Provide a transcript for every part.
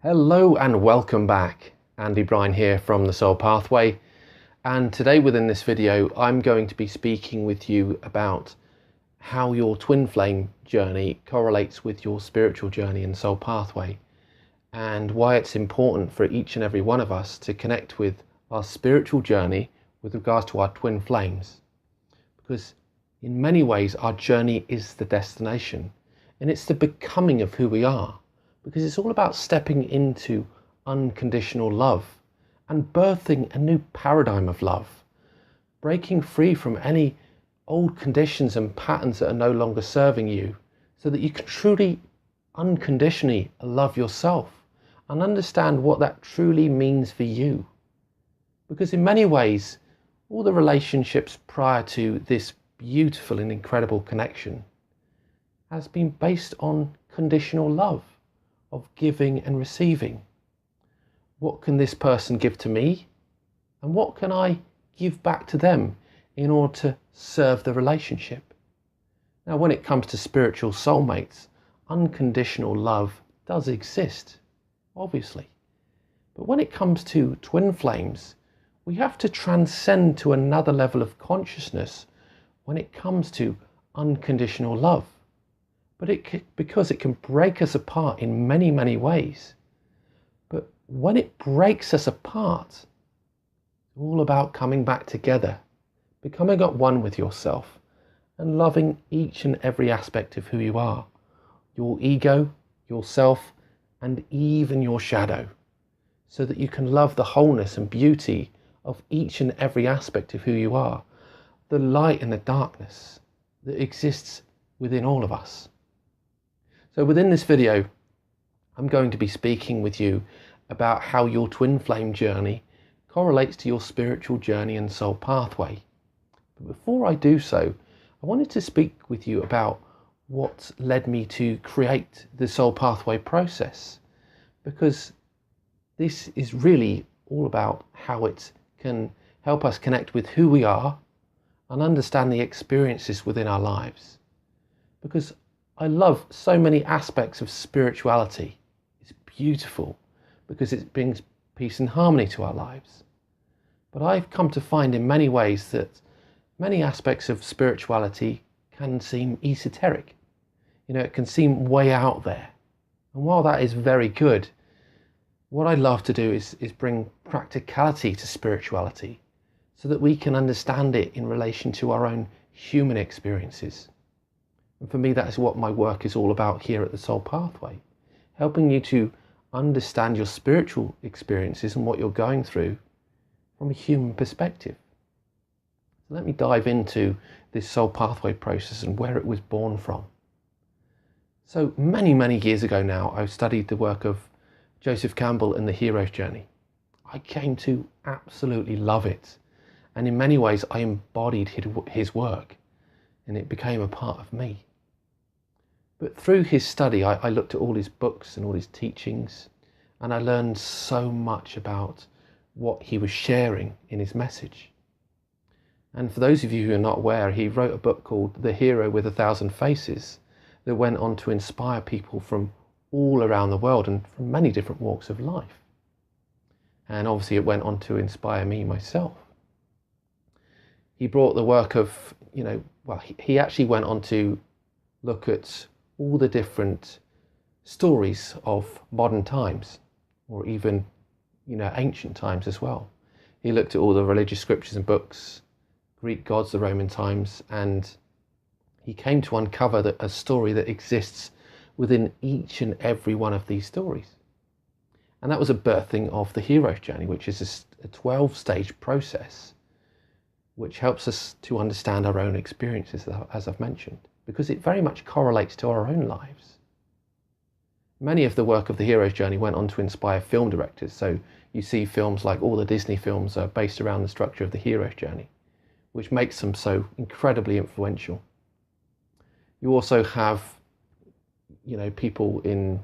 Hello and welcome back. Andy Bryan here from the Soul Pathway, and today within this video I'm going to be speaking with you about how your twin flame journey correlates with your spiritual journey and soul pathway, and why it's important for each and every one of us to connect with our spiritual journey with regards to our twin flames, because in many ways our journey is the destination and it's the becoming of who we are. Because it's all about stepping into unconditional love and birthing a new paradigm of love, breaking free from any old conditions and patterns that are no longer serving you, so that you can truly unconditionally love yourself and understand what that truly means for you. Because in many ways, all the relationships prior to this beautiful and incredible connection has been based on conditional love, of giving and receiving. What can this person give to me? And what can I give back to them in order to serve the relationship? Now, when it comes to spiritual soulmates, unconditional love does exist, obviously. But when it comes to twin flames, we have to transcend to another level of consciousness when it comes to unconditional love. But because it can break us apart in many, many ways. But when it breaks us apart, it's all about coming back together, becoming at one with yourself, and loving each and every aspect of who you are, your ego, yourself, and even your shadow, so that you can love the wholeness and beauty of each and every aspect of who you are, the light and the darkness that exists within all of us. So within this video, I'm going to be speaking with you about how your twin flame journey correlates to your spiritual journey and soul pathway. But before I do so, I wanted to speak with you about what led me to create the soul pathway process, because this is really all about how it can help us connect with who we are and understand the experiences within our lives. Because I love so many aspects of spirituality. It's beautiful because it brings peace and harmony to our lives. But I've come to find in many ways that many aspects of spirituality can seem esoteric. It can seem way out there. And while that is very good, what I love to do is bring practicality to spirituality so that we can understand it in relation to our own human experiences. And for me, that is what my work is all about here at the Soul Pathway, helping you to understand your spiritual experiences and what you're going through from a human perspective. So let me dive into this Soul Pathway process and where it was born from. So many, many years ago now, I studied the work of Joseph Campbell and the Hero's Journey. I came to absolutely love it. And in many ways, I embodied his work and it became a part of me. But through his study, I looked at all his books and all his teachings, and I learned so much about what he was sharing in his message. And for those of you who are not aware, he wrote a book called The Hero with 1,000 Faces that went on to inspire people from all around the world and from many different walks of life. And obviously it went on to inspire me myself. He brought the work of, he actually went on to look at all the different stories of modern times, or even, ancient times as well. He looked at all the religious scriptures and books, Greek gods, the Roman times, and he came to uncover a story that exists within each and every one of these stories. And that was a birthing of the Hero's Journey, which is a 12-stage process which helps us to understand our own experiences, as I've mentioned, because it very much correlates to our own lives. Many of the work of the Hero's Journey went on to inspire film directors, so you see films like all the Disney films are based around the structure of the Hero's Journey, which makes them so incredibly influential. You also have, people in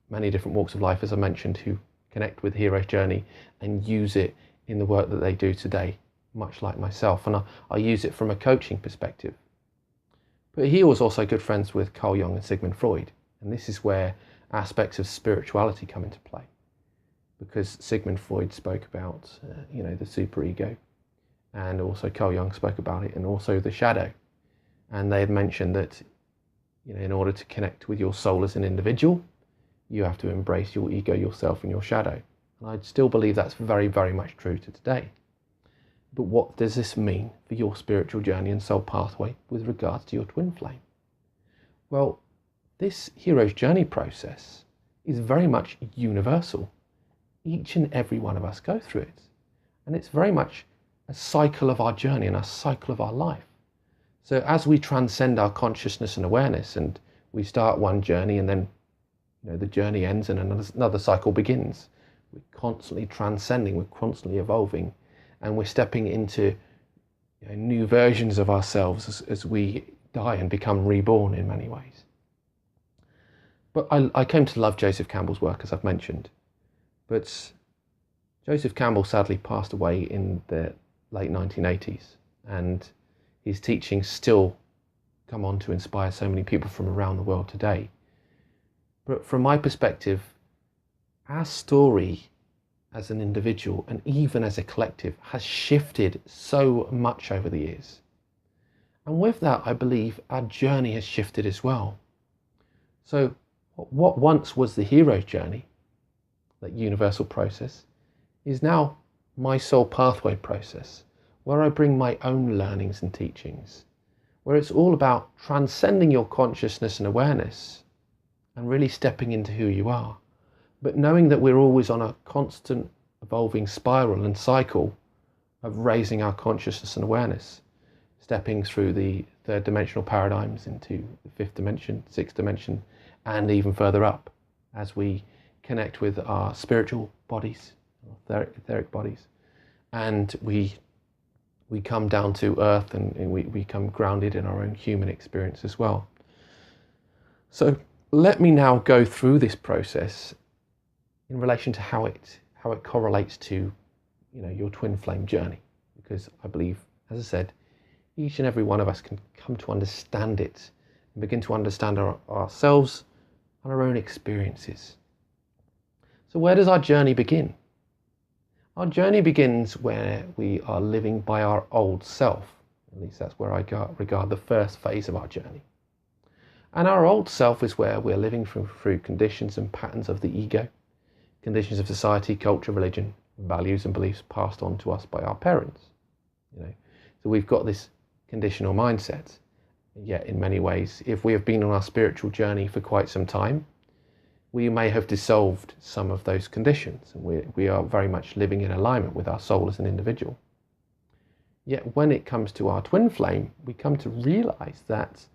many different walks of life, as I mentioned, who connect with the Hero's Journey and use it in the work that they do today, much like myself, and I use it from a coaching perspective. But he was also good friends with Carl Jung and Sigmund Freud, and this is where aspects of spirituality come into play. Because Sigmund Freud spoke about, the superego, and also Carl Jung spoke about it, and also the shadow. And they had mentioned that, in order to connect with your soul as an individual, you have to embrace your ego, yourself, and your shadow. And I still believe that's very, very much true to today. But what does this mean for your spiritual journey and soul pathway with regards to your twin flame? Well, this hero's journey process is very much universal. Each and every one of us go through it. And it's very much a cycle of our journey and a cycle of our life. So as we transcend our consciousness and awareness, and we start one journey and then the journey ends and another cycle begins, we're constantly transcending, we're constantly evolving, and we're stepping into new versions of ourselves as we die and become reborn in many ways. But I came to love Joseph Campbell's work, as I've mentioned. But Joseph Campbell sadly passed away in the late 1980s, and his teachings still come on to inspire so many people from around the world today. But from my perspective, our story as an individual and even as a collective has shifted so much over the years. And with that, I believe our journey has shifted as well. So what once was the hero's journey, that universal process, is now my soul pathway process, where I bring my own learnings and teachings, where it's all about transcending your consciousness and awareness and really stepping into who you are, but knowing that we're always on a constant evolving spiral and cycle of raising our consciousness and awareness, stepping through the third dimensional paradigms into the fifth dimension, sixth dimension, and even further up as we connect with our spiritual bodies, etheric bodies, and we come down to earth, and we become grounded in our own human experience as well. So let me now go through this process in relation to how it correlates to your twin flame journey, because I believe, as I said, each and every one of us can come to understand it and begin to understand ourselves and our own experiences. So where does our journey begin? Our journey begins where we are living by our old self. At least that's where I regard the first phase of our journey. And our old self is where we're living through conditions and patterns of the ego, conditions of society, culture, religion, values and beliefs passed on to us by our parents. So we've got this conditional mindset. Yet in many ways, if we have been on our spiritual journey for quite some time, we may have dissolved some of those conditions, and we are very much living in alignment with our soul as an individual. Yet when it comes to our twin flame, we come to realize that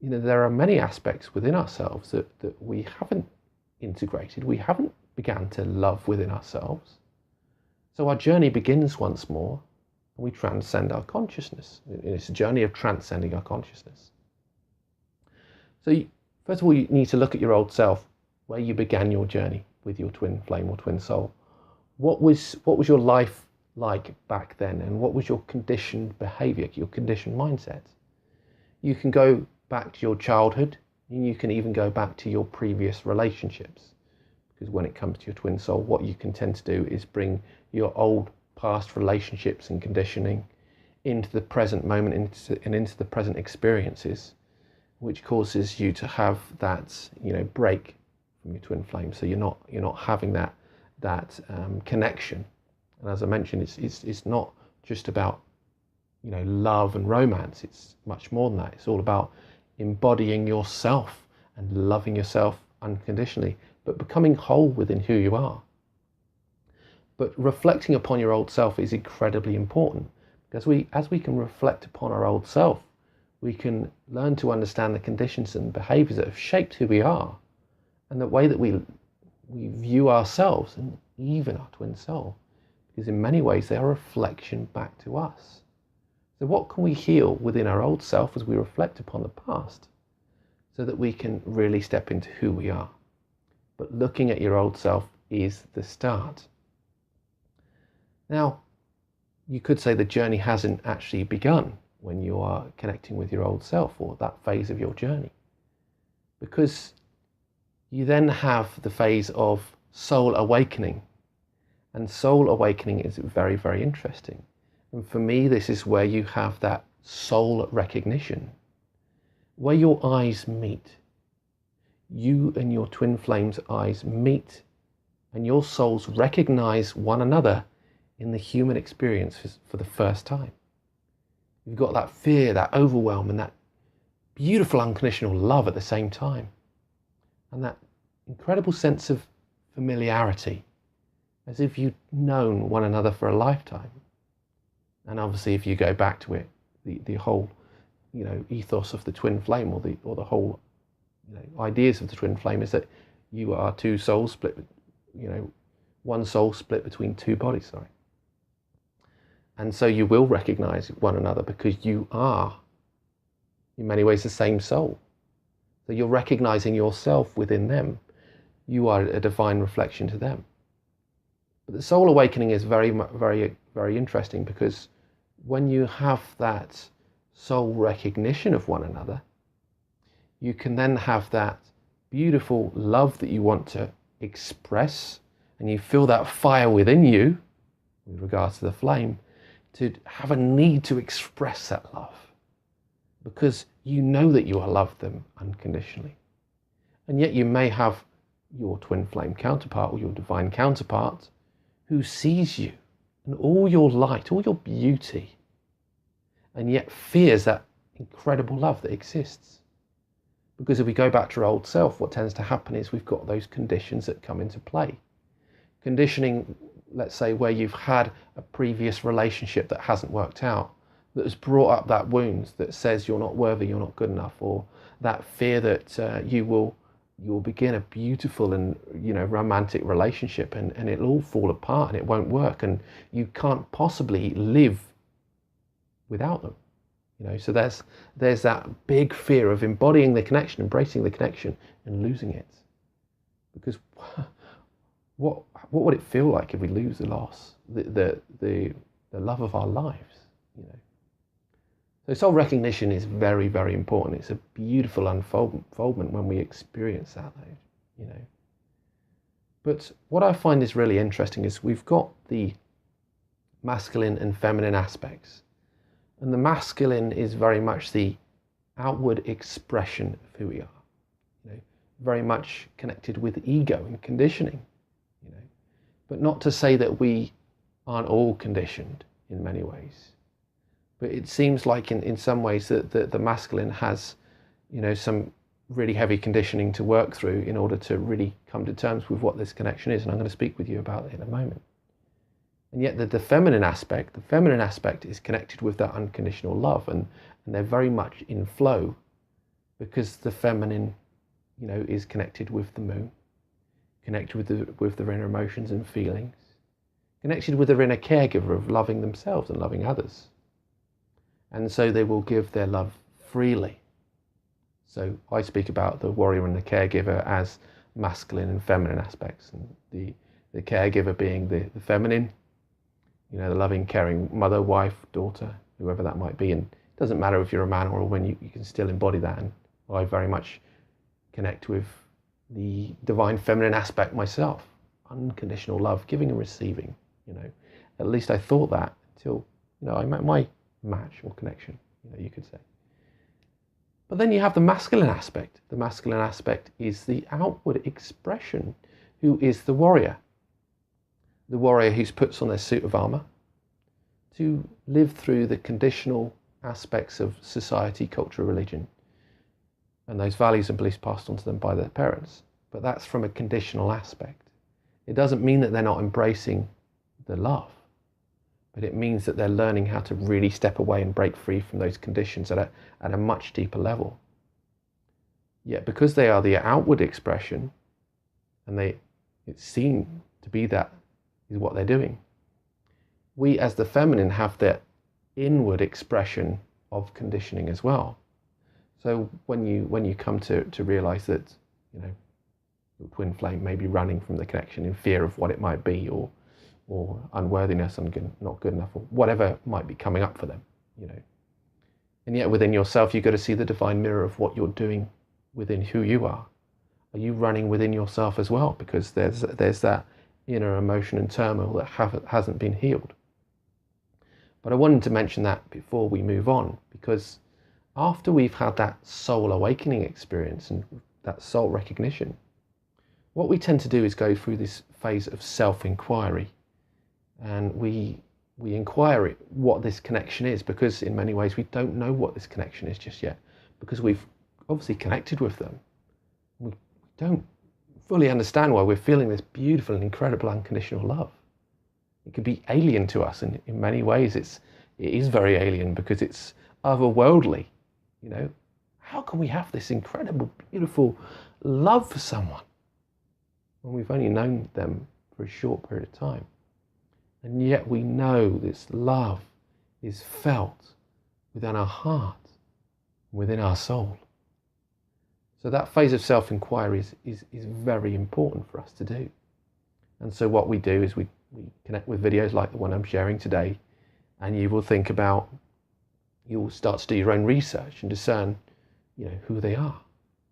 there are many aspects within ourselves that we haven't integrated, we haven't begun to love within ourselves. So our journey begins once more, and we transcend our consciousness. It's a journey of transcending our consciousness. So first of all, you need to look at your old self, where you began your journey with your twin flame or twin soul. What was your life like back then, and what was your conditioned behavior, your conditioned mindset? You can go back to your childhood, and you can even go back to your previous relationships, because when it comes to your twin soul, what you can tend to do is bring your old past relationships and conditioning into the present moment, into the present experiences, which causes you to have that break from your twin flame. So you're not having that connection. And as I mentioned, it's not just about love and romance. It's much more than that. It's all about embodying yourself and loving yourself unconditionally, but becoming whole within who you are. But reflecting upon your old self is incredibly important, because as we can reflect upon our old self, we can learn to understand the conditions and behaviors that have shaped who we are, and the way that we view ourselves and even our twin soul, because in many ways they are a reflection back to us. So what can we heal within our old self as we reflect upon the past, so that we can really step into who we are? But looking at your old self is the start. Now, you could say the journey hasn't actually begun when you are connecting with your old self, or that phase of your journey, because You then have the phase of soul awakening. And soul awakening is very, very interesting. And for me, this is where you have that soul recognition, where your eyes meet. You and your twin flame's eyes meet, and your souls recognize one another in the human experience for the first time. You've got that fear, that overwhelm, and that beautiful unconditional love at the same time. And that incredible sense of familiarity, as if you'd known one another for a lifetime. And obviously, if you go back to it, the whole, ethos of the twin flame, or the whole, ideas of the twin flame is that you are two souls split, one soul split between two bodies. Sorry. And so you will recognize one another because you are, in many ways, the same soul. So you're recognizing yourself within them. You are a divine reflection to them. But the soul awakening is very, very, very interesting, because when you have that soul recognition of one another, you can then have that beautiful love that you want to express, and you feel that fire within you, with regards to the flame, to have a need to express that love, because you know that you love them unconditionally. And yet you may have your twin flame counterpart, or your divine counterpart, who sees you and all your light, all your beauty, and yet fears that incredible love that exists. Because if we go back to our old self, what tends to happen is we've got those conditions that come into play. Conditioning, let's say, where you've had a previous relationship that hasn't worked out, that has brought up that wound that says you're not worthy, you're not good enough, or that fear that you'll begin a beautiful and romantic relationship, and it'll all fall apart and it won't work, and you can't possibly live without them. So there's that big fear of embodying the connection, embracing the connection, and losing it. Because what would it feel like if we lose the love of our lives? So soul recognition is very, very important. It's a beautiful unfoldment when we experience that, But what I find is really interesting is we've got the masculine and feminine aspects. And the masculine is very much the outward expression of who we are, very much connected with ego and conditioning, But not to say that we aren't all conditioned in many ways. But it seems like in some ways that the masculine has, some really heavy conditioning to work through in order to really come to terms with what this connection is. And I'm going to speak with you about it in a moment. And yet the feminine aspect is connected with that unconditional love, and they're very much in flow, because the feminine, is connected with the moon, connected with their inner emotions and feelings, connected with their inner caregiver of loving themselves and loving others. And so they will give their love freely. So I speak about the warrior and the caregiver as masculine and feminine aspects, and the caregiver being the feminine, the loving, caring mother, wife, daughter, whoever that might be. And it doesn't matter if you're a man or a woman, you can still embody that. And I very much connect with the divine feminine aspect myself. Unconditional love, giving and receiving, At least I thought that until, I met my match or connection, you could say. But then you have the masculine aspect. The masculine aspect is the outward expression, who is the warrior. The warrior who puts on their suit of armor to live through the conditional aspects of society, culture, religion, and those values and beliefs passed on to them by their parents. But that's from a conditional aspect. It doesn't mean that they're not embracing the love, but it means that they're learning how to really step away and break free from those conditions at a much deeper level. Yet because they are the outward expression, and it's seen to be that is what they're doing, we as the feminine have the inward expression of conditioning as well. So when you come to realize that your twin flame may be running from the connection in fear of what it might be, or unworthiness and not good enough, or whatever might be coming up for them, and yet within yourself you've got to see the divine mirror of what you're doing within who you are. Are you running within yourself as well? Because there's that inner emotion and turmoil that hasn't been healed. But I wanted to mention that before we move on, because after we've had that soul awakening experience and that soul recognition, what we tend to do is go through this phase of self-inquiry, and we inquire what this connection is, because in many ways we don't know what this connection is just yet, because we've obviously connected with them. We don't fully understand why we're feeling this beautiful and incredible unconditional love. It could be alien to us, and in many ways it is very alien, because it's otherworldly. You know, how can we have this incredible, beautiful love for someone when we've only known them for a short period of time? And yet we know this love is felt within our heart, within our soul. So that phase of self-inquiry is very important for us to do. And so what we do is we connect with videos like the one I'm sharing today, and you will think about, you will start to do your own research and discern, you know, who they are.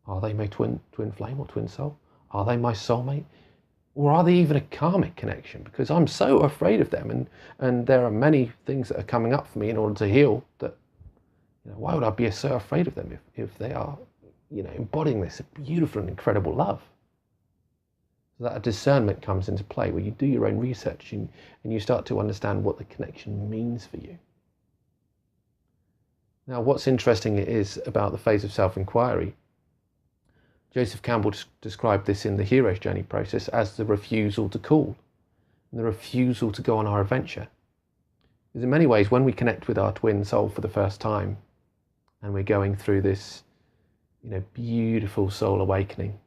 Are they my twin flame or twin soul? Are they my soulmate? Or are they even a karmic connection? Because I'm so afraid of them, and there are many things that are coming up for me in order to heal, that, you know, why would I be so afraid of them if they are, you know, embodying this beautiful and incredible love? So that a discernment comes into play, where you do your own research and you start to understand what the connection means for you. Now, what's interesting is about the phase of self-inquiry, Joseph Campbell described this in the hero's journey process as the refusal to call, and the refusal to go on our adventure. Because in many ways, when we connect with our twin soul for the first time, and we're going through this, you know, beautiful soul awakening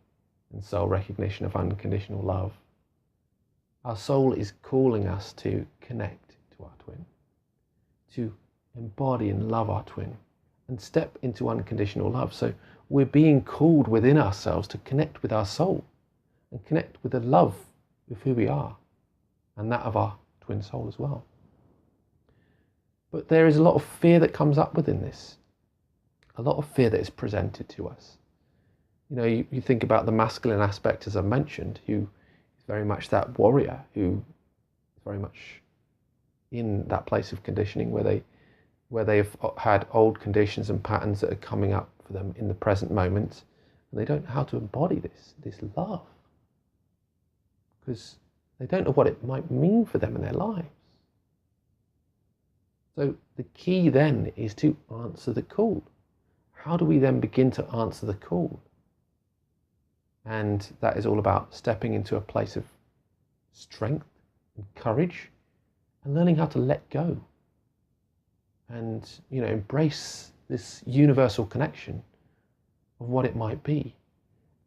and soul recognition of unconditional love, our soul is calling us to connect to our twin, to embody and love our twin, and step into unconditional love. So we're being called within ourselves to connect with our soul and connect with the love of who we are and that of our twin soul as well. But there is a lot of fear that comes up within this, a lot of fear that is presented to us. You know, you think about the masculine aspect, as I mentioned, who is very much that warrior, who is very much in that place of conditioning where they've had old conditions and patterns that are coming up for them in the present moment, and they don't know how to embody this love, because they don't know what it might mean for them in their lives. So the key then is to answer the call. How do we then begin to answer the call? And that is all about stepping into a place of strength and courage, and learning how to let go and, you know, embrace this universal connection of what it might be,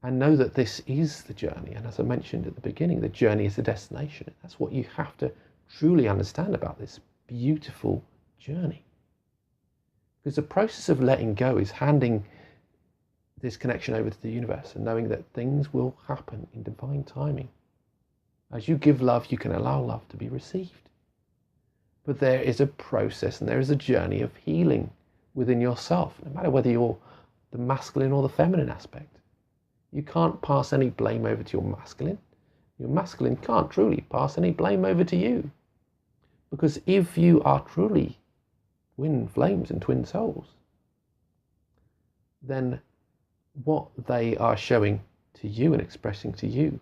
and know that this is the journey. And as I mentioned at the beginning, the journey is the destination. That's what you have to truly understand about this beautiful journey. Because the process of letting go is handing this connection over to the universe and knowing that things will happen in divine timing. As you give love, you can allow love to be received. But there is a process and there is a journey of healing within yourself, no matter whether you're the masculine or the feminine aspect. You can't pass any blame over to your masculine. Your masculine can't truly pass any blame over to you. Because if you are truly twin flames and twin souls, then what they are showing to you and expressing to you,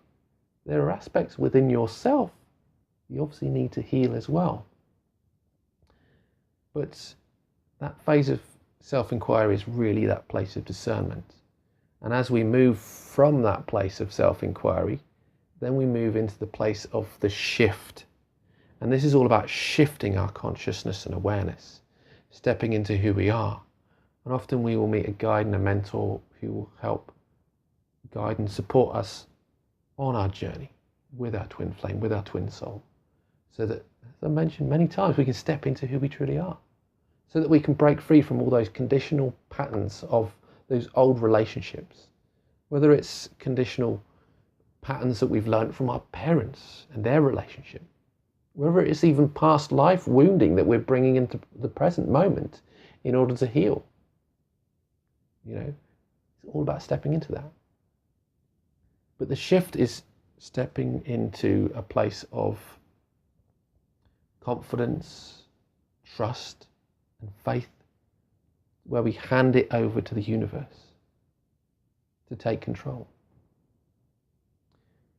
there are aspects within yourself you obviously need to heal as well. But that phase of self-inquiry is really that place of discernment. And as we move from that place of self-inquiry, then we move into the place of the shift. And this is all about shifting our consciousness and awareness, stepping into who we are. And often we will meet a guide and a mentor who will help guide and support us on our journey with our twin flame, with our twin soul. So that, as I mentioned many times, we can step into who we truly are. So that we can break free from all those conditional patterns of those old relationships. Whether it's conditional patterns that we've learned from our parents and their relationship. Whether it's even past life wounding that we're bringing into the present moment in order to heal. You know, it's all about stepping into that. But the shift is stepping into a place of confidence, trust, and faith, where we hand it over to the universe to take control.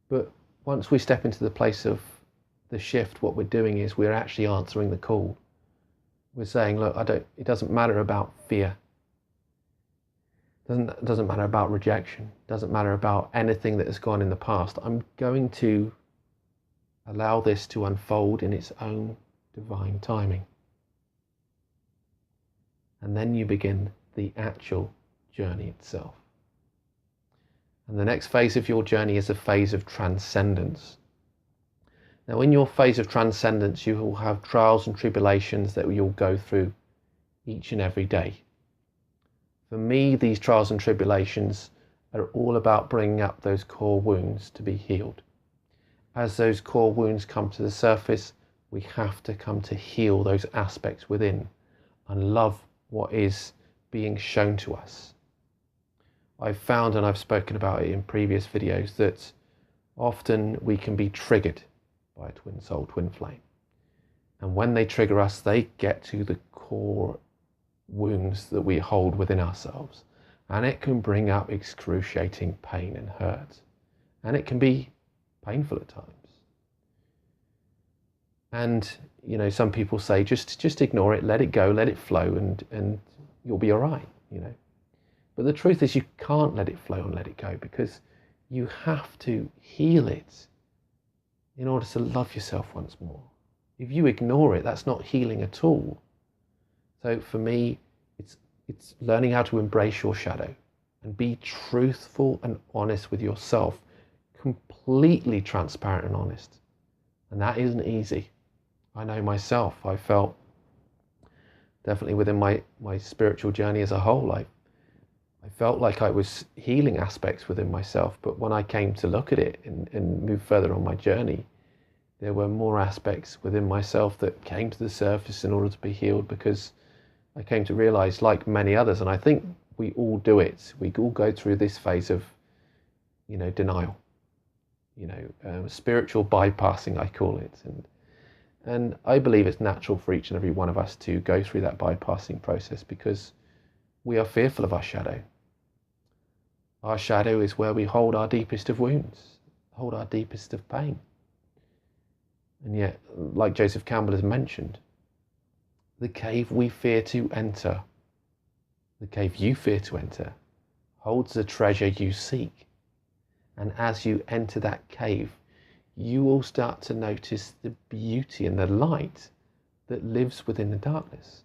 But once we step into the place of the shift, what we're doing is we're actually answering the call. We're saying, look, it doesn't matter about fear. It doesn't matter about rejection. It doesn't matter about anything that has gone in the past. I'm going to allow this to unfold in its own divine timing. And then you begin the actual journey itself. And the next phase of your journey is a phase of transcendence. Now, in your phase of transcendence, you will have trials and tribulations that you'll go through each and every day. For me, these trials and tribulations are all about bringing up those core wounds to be healed. As those core wounds come to the surface, we have to come to heal those aspects within and love what is being shown to us. I've found, and I've spoken about it in previous videos, that often we can be triggered by a twin soul, twin flame. And when they trigger us, they get to the core wounds that we hold within ourselves. And it can bring up excruciating pain and hurt. And it can be painful at times. And, you know, some people say, just ignore it, let it go, let it flow, and you'll be all right, you know. But the truth is you can't let it flow and let it go, because you have to heal it in order to love yourself once more. If you ignore it, that's not healing at all. So for me, it's learning how to embrace your shadow and be truthful and honest with yourself, completely transparent and honest. And that isn't easy. I know myself, I felt definitely within my spiritual journey as a whole, I felt like I was healing aspects within myself, but when I came to look at it and move further on my journey, there were more aspects within myself that came to the surface in order to be healed, because I came to realize, like many others, and I think we all do it, we all go through this phase of, you know, denial, you know, spiritual bypassing, I call it. And I believe it's natural for each and every one of us to go through that bypassing process, because we are fearful of our shadow. Our shadow is where we hold our deepest of wounds, hold our deepest of pain. And yet, like Joseph Campbell has mentioned, the cave we fear to enter, the cave you fear to enter, holds the treasure you seek. And as you enter that cave, you will start to notice the beauty and the light that lives within the darkness.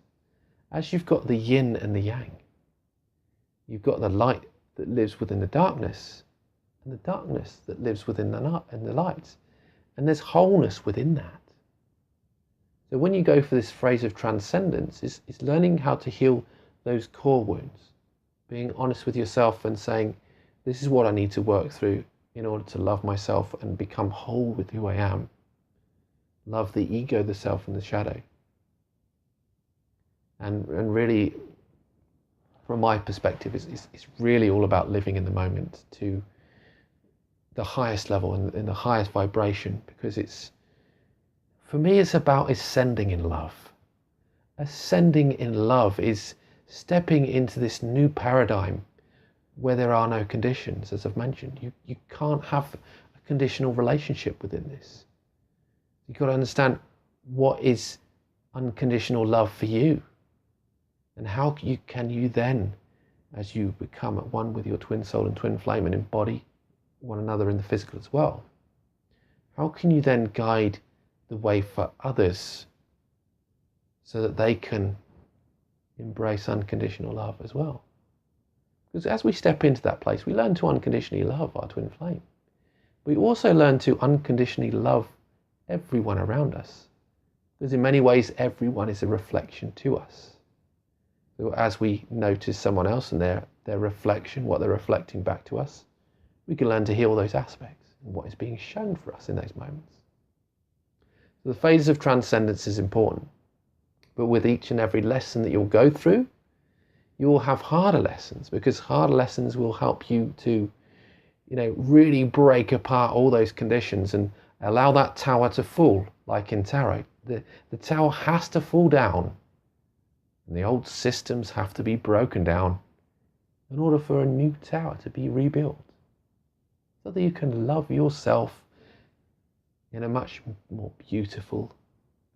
As you've got the yin and the yang, you've got the light that lives within the darkness, and the darkness that lives within the light. And there's wholeness within that. So when you go for this phase of transcendence, it's learning how to heal those core wounds, being honest with yourself and saying, this is what I need to work through in order to love myself and become whole with who I am. Love the ego, the self, and the shadow. And really, from my perspective, it's really all about living in the moment to the highest level and in the highest vibration, because for me, it's about ascending in love. Ascending in love is stepping into this new paradigm where there are no conditions, as I've mentioned. You can't have a conditional relationship within this. You've got to understand what is unconditional love for you, and how can you then, as you become at one with your twin soul and twin flame and embody one another in the physical as well, how can you then guide the way for others so that they can embrace unconditional love as well? Because as we step into that place, we learn to unconditionally love our twin flame. We also learn to unconditionally love everyone around us, because in many ways, everyone is a reflection to us. So as we notice someone else and their reflection, what they're reflecting back to us, we can learn to heal those aspects and what is being shown for us in those moments. So the phase of transcendence is important, but with each and every lesson that you'll go through, you will have harder lessons, because harder lessons will help you to really break apart all those conditions and allow that tower to fall, like in tarot. The tower has to fall down, and the old systems have to be broken down in order for a new tower to be rebuilt, so that you can love yourself in a much more beautiful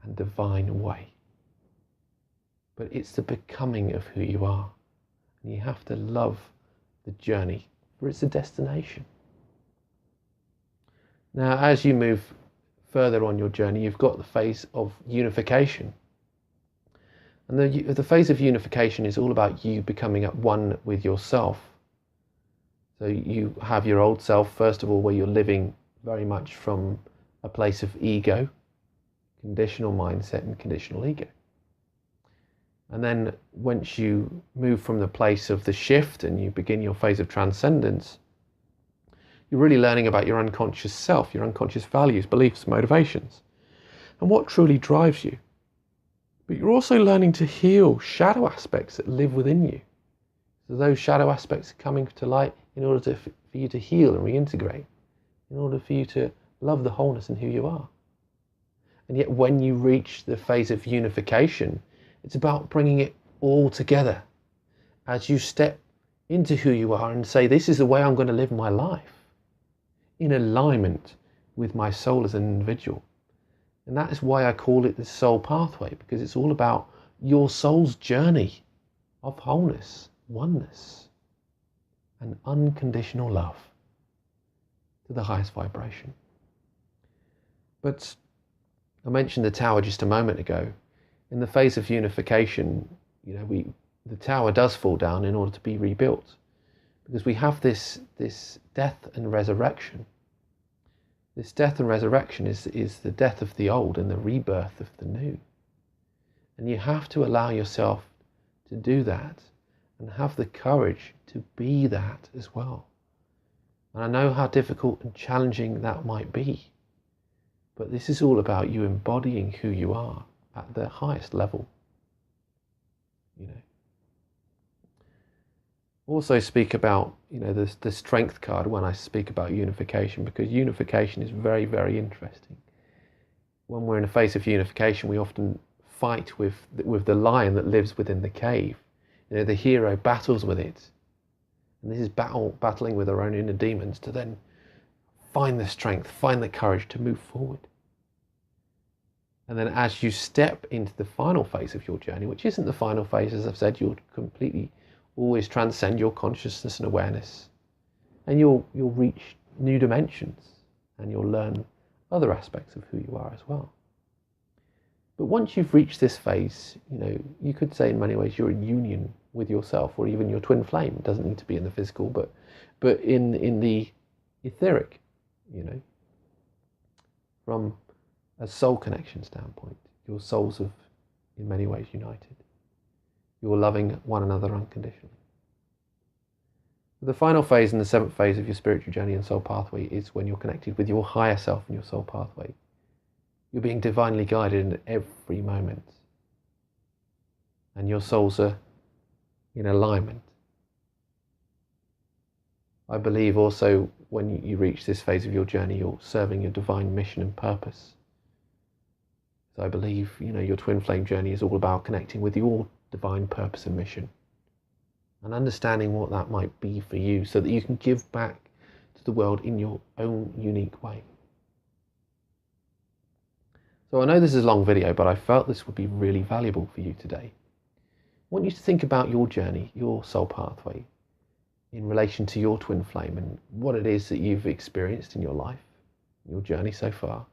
and divine way. But it's the becoming of who you are, and you have to love the journey, for it's a destination. Now, as you move further on your journey, you've got the phase of unification. And the phase of unification is all about you becoming at one with yourself. So you have your old self, first of all, where you're living very much from a place of ego, conditional mindset and conditional ego. And then once you move from the place of the shift and you begin your phase of transcendence, you're really learning about your unconscious self, your unconscious values, beliefs, motivations, and what truly drives you. But you're also learning to heal shadow aspects that live within you. So those shadow aspects are coming to light in order for you to heal and reintegrate, in order for you to love the wholeness in who you are. And yet when you reach the phase of unification, it's about bringing it all together as you step into who you are and say, this is the way I'm going to live my life, in alignment with my soul as an individual. And that is why I call it the soul pathway, because it's all about your soul's journey of wholeness, oneness, and unconditional love to the highest vibration. But I mentioned the tower just a moment ago. In the phase of unification, the tower does fall down in order to be rebuilt, because we have this death and resurrection. This death and resurrection is the death of the old and the rebirth of the new. And you have to allow yourself to do that and have the courage to be that as well. And I know how difficult and challenging that might be, but this is all about you embodying who you are at the highest level. Also speak about the strength card when I speak about unification, because unification is very, very interesting. When we're in a phase of unification, we often fight with the lion that lives within the cave. The hero battles with it, and this is battling with our own inner demons to then find the strength, find the courage to move forward. And then as you step into the final phase of your journey, which isn't the final phase, as I've said, you'll completely always transcend your consciousness and awareness, and you'll reach new dimensions, and you'll learn other aspects of who you are as well. But once you've reached this phase, you could say in many ways you're in union with yourself, or even your twin flame. It doesn't need to be in the physical, but in the etheric, from a soul connection standpoint. Your souls have in many ways united. You're loving one another unconditionally. The final phase and the seventh phase of your spiritual journey and soul pathway is when you're connected with your higher self and your soul pathway. You're being divinely guided in every moment, and your souls are in alignment. I believe also when you reach this phase of your journey, you're serving your divine mission and purpose. So I believe, your twin flame journey is all about connecting with your divine purpose and mission, and understanding what that might be for you, so that you can give back to the world in your own unique way. So I know this is a long video, but I felt this would be really valuable for you today. I want you to think about your journey, your soul pathway, in relation to your twin flame and what it is that you've experienced in your life, your journey so far.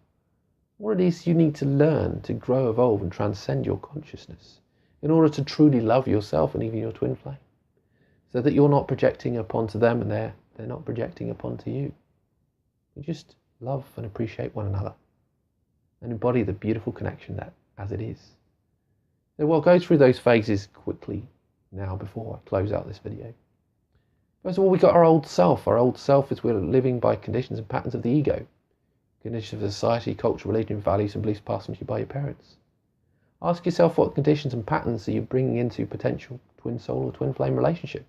What it is you need to learn to grow, evolve, and transcend your consciousness in order to truly love yourself and even your twin flame, so that you're not projecting upon to them and they're not projecting upon to you. You just love and appreciate one another and embody the beautiful connection that as it is. So we'll go through those phases quickly now before I close out this video. First of all, we got our old self. Our old self is we're living by conditions and patterns of the ego. Conditions of society, culture, religion, values and beliefs passed on to you by your parents. Ask yourself what conditions and patterns are you bringing into potential twin soul or twin flame relationship,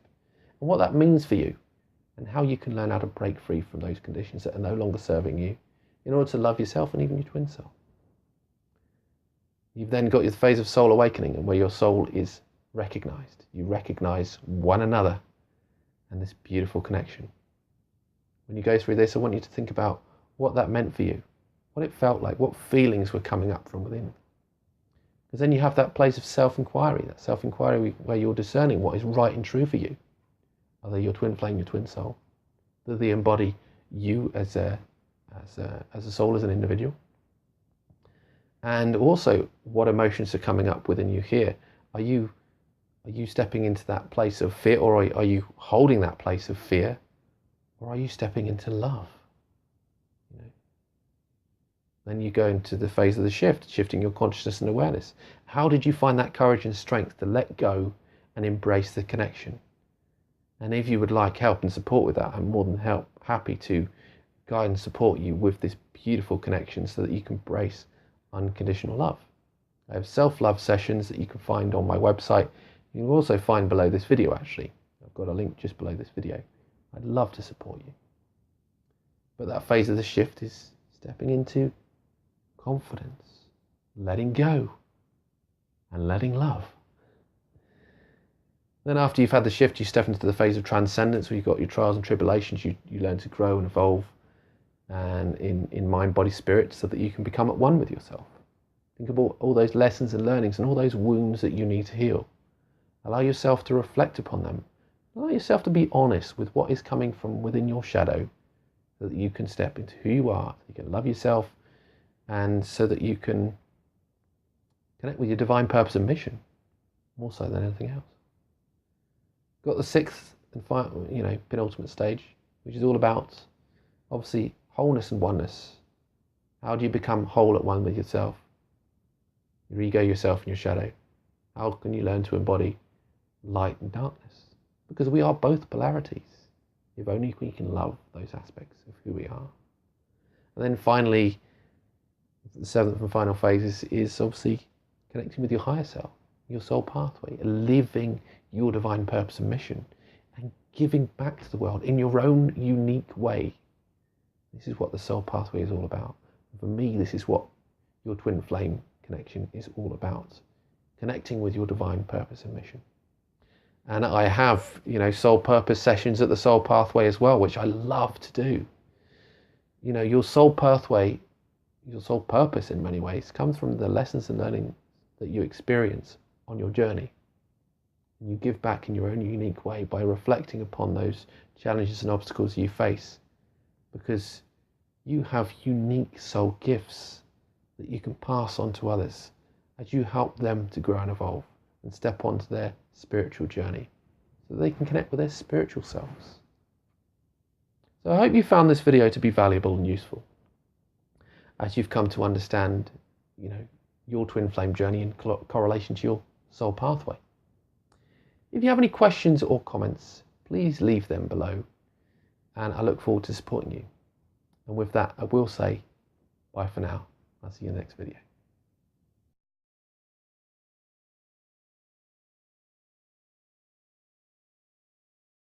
and what that means for you. and how you can learn how to break free from those conditions that are no longer serving you in order to love yourself and even your twin soul. You've then got your phase of soul awakening, and where your soul is recognized. You recognize one another and this beautiful connection. When you go through this, I want you to think about what that meant for you, what it felt like, what feelings were coming up from within. Because then you have that place of self-inquiry, where you're discerning what is right and true for you. Are they your twin flame, your twin soul? Do they embody you as a soul, as an individual? And also, what emotions are coming up within you here? Are you stepping into that place of fear, or are you holding that place of fear, or are you stepping into love? Then you go into the phase of the shift, shifting your consciousness and awareness. How did you find that courage and strength to let go and embrace the connection? And if you would like help and support with that, I'm more than happy to guide and support you with this beautiful connection so that you can embrace unconditional love. I have self-love sessions that you can find on my website. You can also find below this video, actually. I've got a link just below this video. I'd love to support you. But that phase of the shift is stepping into confidence, letting go, and letting love. Then after you've had the shift, you step into the phase of transcendence, where you've got your trials and tribulations. You learn to grow and evolve and in mind, body, spirit, so that you can become at one with yourself. Think about all those lessons and learnings and all those wounds that you need to heal. Allow yourself to reflect upon them. Allow yourself to be honest with what is coming from within your shadow, so that you can step into who you are, you can love yourself, and so that you can connect with your divine purpose and mission, more so than anything else. Got the sixth and final, penultimate stage, which is all about, obviously, wholeness and oneness. How do you become whole at one with yourself, your ego, yourself, and your shadow? How can you learn to embody light and darkness? Because we are both polarities, if only we can love those aspects of who we are. And then finally, the seventh and final phase is obviously connecting with your higher self, your soul pathway, living your divine purpose and mission, and giving back to the world in your own unique way. This is what the soul pathway is all about. For me, this is what your twin flame connection is all about. Connecting with your divine purpose and mission. And I have, soul purpose sessions at the soul pathway as well, which I love to do. Your soul pathway, your soul purpose in many ways, comes from the lessons and learning that you experience on your journey. And you give back in your own unique way by reflecting upon those challenges and obstacles you face, because you have unique soul gifts that you can pass on to others as you help them to grow and evolve and step onto their spiritual journey, so that they can connect with their spiritual selves. So I hope you found this video to be valuable and useful as you've come to understand, your twin flame journey in correlation to your soul pathway. If you have any questions or comments, please leave them below, and I look forward to supporting you. And with that, I will say bye for now. I'll see you in the next video.